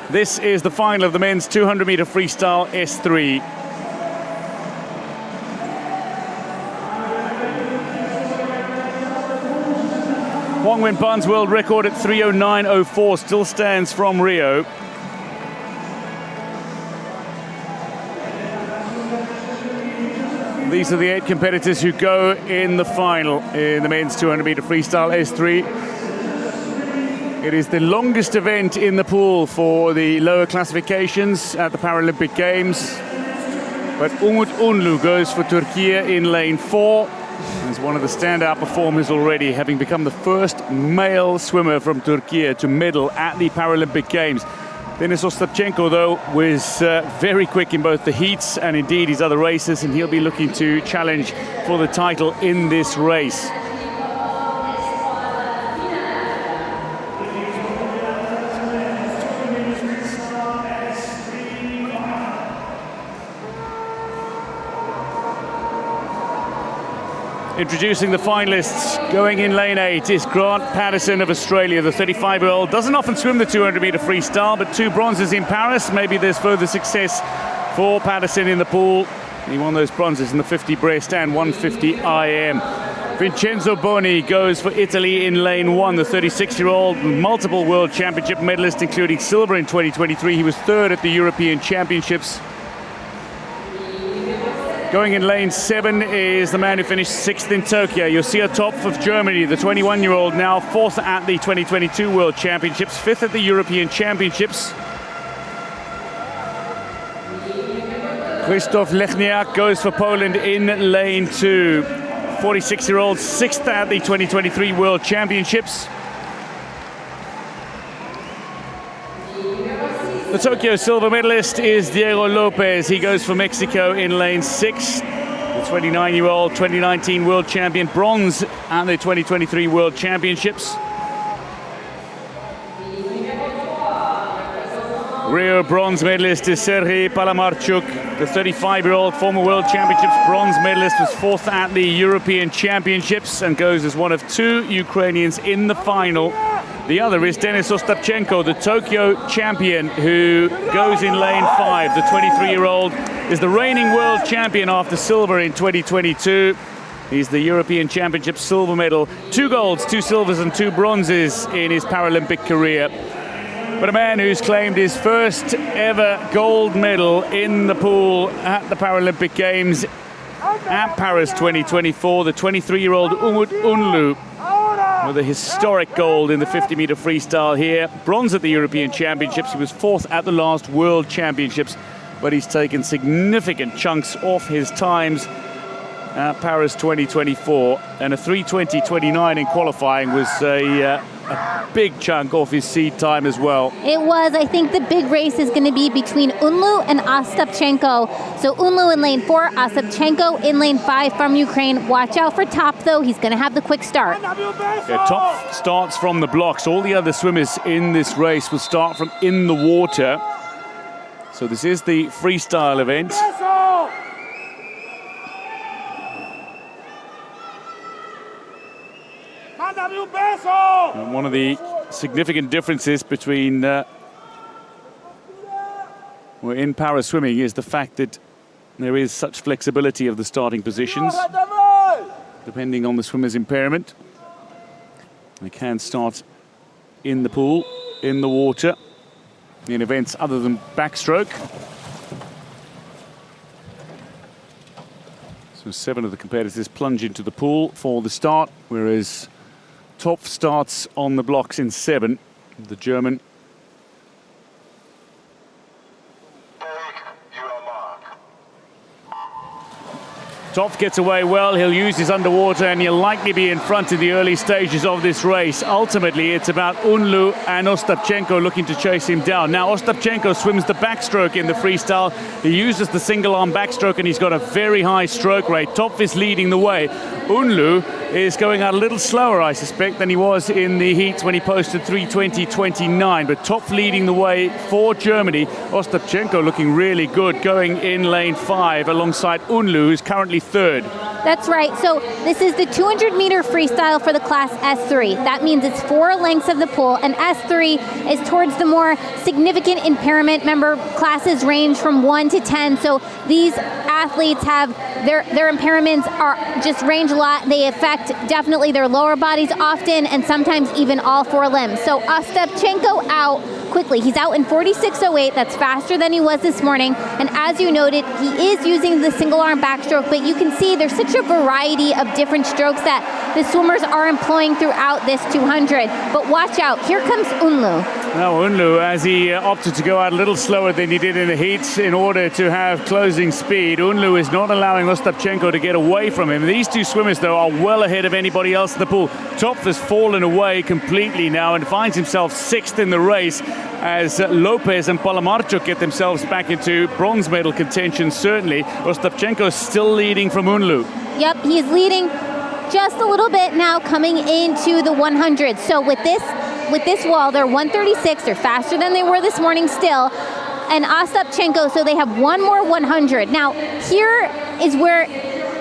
This is the final of the men's 200m freestyle S3. Hwang Wenpan's world record at 3:09:04 still stands from Rio. These are the 8 competitors who go in the final in the men's 200m freestyle S3. It is the longest event in the pool for the lower classifications at the Paralympic Games. But Umut Unlu goes for Türkiye in lane 4. He's one of the standout performers already, having become the first male swimmer from Türkiye to medal at the Paralympic Games. Dennis Ostapchenko, though, was very quick in both the heats and indeed his other races, and he'll be looking to challenge for the title in this race. Introducing the finalists, going in lane 8 is Grant Patterson of Australia. The 35-year-old doesn't often swim the 200m freestyle, but 2 bronzes in Paris. Maybe there's further success for Patterson in the pool. He won those bronzes in the 50 breast and 150 IM. Vincenzo Boni goes for Italy in lane 1. The 36-year-old, multiple world championship medalist, including silver in 2023. He was 3rd at the European Championships. Going in lane 7 is the man who finished 6th in Tokyo, Josia Topf of Germany, the 21-year-old, now 4th at the 2022 World Championships, 5th at the European Championships. Krzysztof Lechniak goes for Poland in lane 2. 46-year-old, 6th at the 2023 World Championships. The Tokyo silver medalist is Diego Lopez. He goes for Mexico in lane 6. The 29-year-old 2019 world champion, bronze at the 2023 World Championships. Rio bronze medalist is Serhii Palamarchuk. The 35-year-old former World Championships bronze medalist was 4th at the European Championships and goes as one of 2 Ukrainians in the final. The other is Dennis Ostapchenko, the Tokyo champion, who goes in lane 5. The 23-year-old is the reigning world champion after silver in 2022. He's the European Championship silver medal. 2 golds, 2 silvers and 2 bronzes in his Paralympic career. But a man who's claimed his first ever gold medal in the pool at the Paralympic Games at Paris 2024, the 23-year-old Umut Unlu, with a historic gold in the 50m freestyle here. Bronze at the European Championships. He was 4th at the last World Championships, but he's taken significant chunks off his times at Paris 2024. And a 3:20.29 in qualifying was a big chunk off his seed time as well. It was. I think the big race is going to be between Unlu and Ostapchenko. So Unlu in lane 4, Ostapchenko in lane 5 from Ukraine. Watch out for Topf, though. He's going to have the quick start. Yeah, Topf starts from the blocks. All the other swimmers in this race will start from in the water. So this is the freestyle event. And one of the significant differences between in para swimming is the fact that there is such flexibility of the starting positions, depending on the swimmer's impairment. They can start in the pool, in the water, in events other than backstroke. So 7 of the competitors plunge into the pool for the start, whereas Topf starts on the blocks in 7, the German. Topf gets away well, he'll use his underwater and he'll likely be in front in the early stages of this race. Ultimately, it's about Unlu and Ostapchenko looking to chase him down. Now, Ostapchenko swims the backstroke in the freestyle. He uses the single-arm backstroke and he's got a very high stroke rate. Topf is leading the way. Unlu is going out a little slower, I suspect, than he was in the heats when he posted 3:20.29. But Topf leading the way for Germany. Ostapchenko looking really good, going in lane 5 alongside Unlu, who's currently 3rd. That's right. So this is the 200-meter freestyle for the class S3. That means it's 4 lengths of the pool, and S3 is towards the more significant impairment. Remember, classes range from 1 to 10, so these athletes have their impairments are just range a lot. They affect definitely their lower bodies often, and sometimes even all 4 limbs. So Ostapchenko out quickly. He's out in 46.08. That's faster than he was this morning. And as you noted, he is using the single arm backstroke, but you can see there's such a variety of different strokes that the swimmers are employing throughout this 200. But watch out, here comes Unlu. Now Unlu, as he opted to go out a little slower than he did in the heats in order to have closing speed, Unlu is not allowing Ostapchenko to get away from him. These two swimmers, though, are well ahead of anybody else in the pool. Topf has fallen away completely now and finds himself 6th in the race as Lopez and Palamarchuk get themselves back into bronze medal contention, certainly. Ostapchenko is still leading from Unlu. Yep, he's leading just a little bit now coming into the 100. So with this wall, they're 136. They're faster than they were this morning still. And Ostapchenko, so they have one more 100. Now, here is where,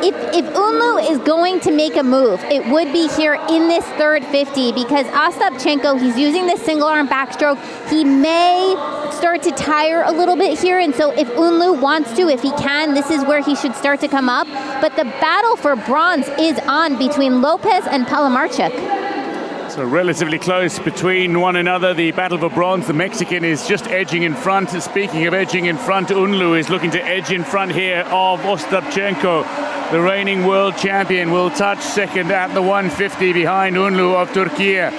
if Unlu is going to make a move, it would be here in this third 50, because Ostapchenko, he's using this single arm backstroke. He may start to tire a little bit here, and so if Unlu wants to, if he can, this is where he should start to come up. But the battle for bronze is on between Lopez and Palamarchuk. So relatively close between one another. The battle for bronze, the Mexican is just edging in front. Speaking of edging in front, Unlu is looking to edge in front here of Ostapchenko. The reigning world champion will touch second at the 150 behind Unlu of Türkiye.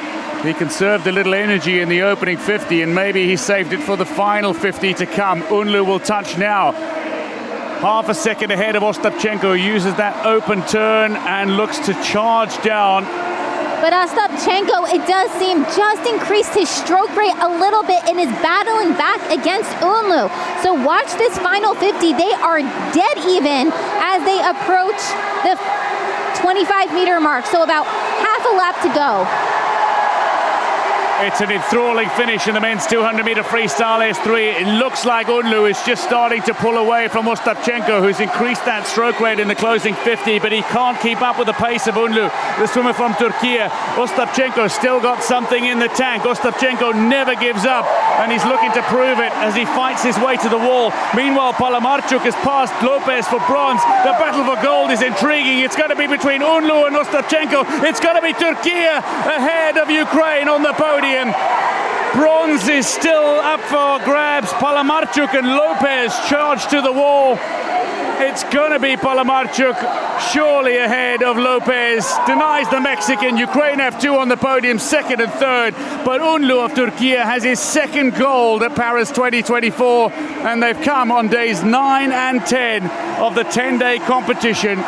He conserved a little energy in the opening 50, and maybe he saved it for the final 50 to come. Unlu will touch now. Half a second ahead of Ostapchenko, uses that open turn and looks to charge down. But Ostapchenko, it does seem, just increased his stroke rate a little bit and is battling back against Unlu. So watch this final 50. They are dead even as they approach the 25-meter mark. So about half a lap to go. It's an enthralling finish in the men's 200-meter freestyle S3. It looks like Unlu is just starting to pull away from Ostapchenko, who's increased that stroke rate in the closing 50, but he can't keep up with the pace of Unlu, the swimmer from Türkiye. Ostapchenko still got something in the tank. Ostapchenko never gives up, and he's looking to prove it as he fights his way to the wall. Meanwhile, Palamarchuk has passed Lopez for bronze. The battle for gold is intriguing. It's going to be between Unlu and Ostapchenko. It's going to be Türkiye ahead of Ukraine on the podium. Bronze is still up for grabs. Palamarchuk and Lopez charge to the wall. It's going to be Palamarchuk, surely ahead of Lopez. Denies the Mexican. Ukraine have 2 on the podium, 2nd and 3rd. But Unlu of Türkiye has his 2nd gold at Paris 2024. And they've come on days 9 and 10 of the 10-day competition.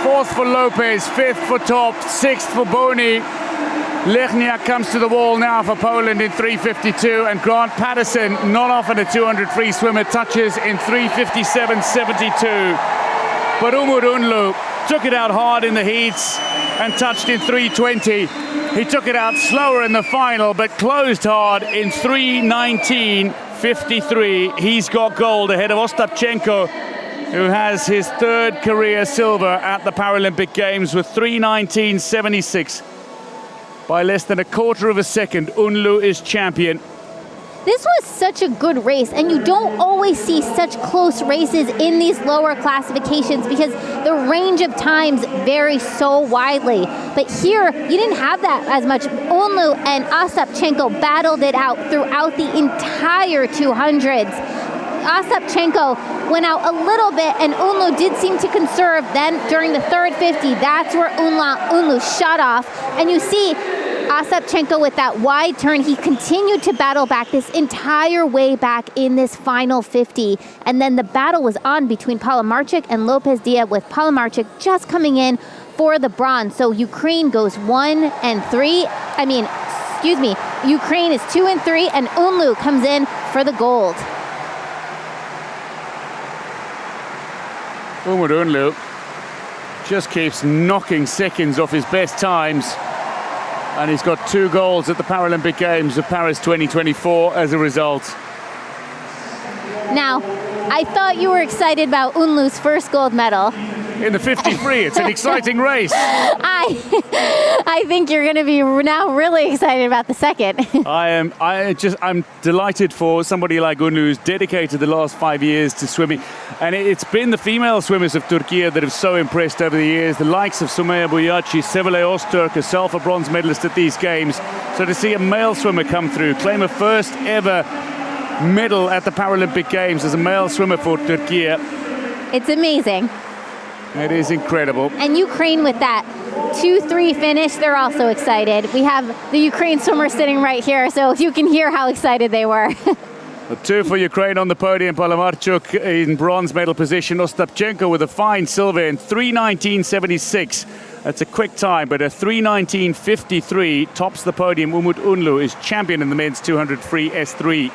4th for Lopez, 5th for Topf, 6th for Boni. Lechniak comes to the wall now for Poland in 3:52, and Grant Patterson, not often a 200 free swimmer, touches in 3:57.72. But Umut Unlu took it out hard in the heats and touched in 3:20. He took it out slower in the final, but closed hard in 3:19.53. He's got gold ahead of Ostapchenko, who has his 3rd career silver at the Paralympic Games with 3:19.76. By less than a quarter of a second, Unlu is champion. This was such a good race, and you don't always see such close races in these lower classifications because the range of times varies so widely. But here, you didn't have that as much. Unlu and Ostapchenko battled it out throughout the entire 200s. Ostapchenko went out a little bit, and Unlu did seem to conserve. Then during the third 50, that's where Unlu shut off. And you see Ostapchenko with that wide turn, he continued to battle back this entire way back in this final 50. And then the battle was on between Palamarchuk and Lopez Diaz, with Palamarchuk just coming in for the bronze. So Ukraine goes 1 and 3. Ukraine is 2 and 3, and Unlu comes in for the gold. Umut Unlu just keeps knocking seconds off his best times, and he's got 2 golds at the Paralympic Games of Paris 2024 as a result. Now, I thought you were excited about Unlu's first gold medal. in the 53. It's an exciting race. I think you're going to be now really excited about the second. I'm delighted for somebody like Unlu who's dedicated the last 5 years to swimming. And it's been the female swimmers of Türkiye that have so impressed over the years. The likes of Sumaya Buyaci, Sevilay Öztürk, herself a bronze medalist at these games. So to see a male swimmer come through, claim a first ever medal at the Paralympic Games as a male swimmer for Türkiye. It's amazing. It is incredible. And Ukraine with that 2-3 finish, they're also excited. We have the Ukraine swimmer sitting right here, so you can hear how excited they were. The 2 for Ukraine on the podium. Palamarchuk in bronze medal position. Ostapchenko with a fine silver in 3:19.76. That's a quick time, but a 3:19.53 tops the podium. Umut Unlu is champion in the men's 200 free S3.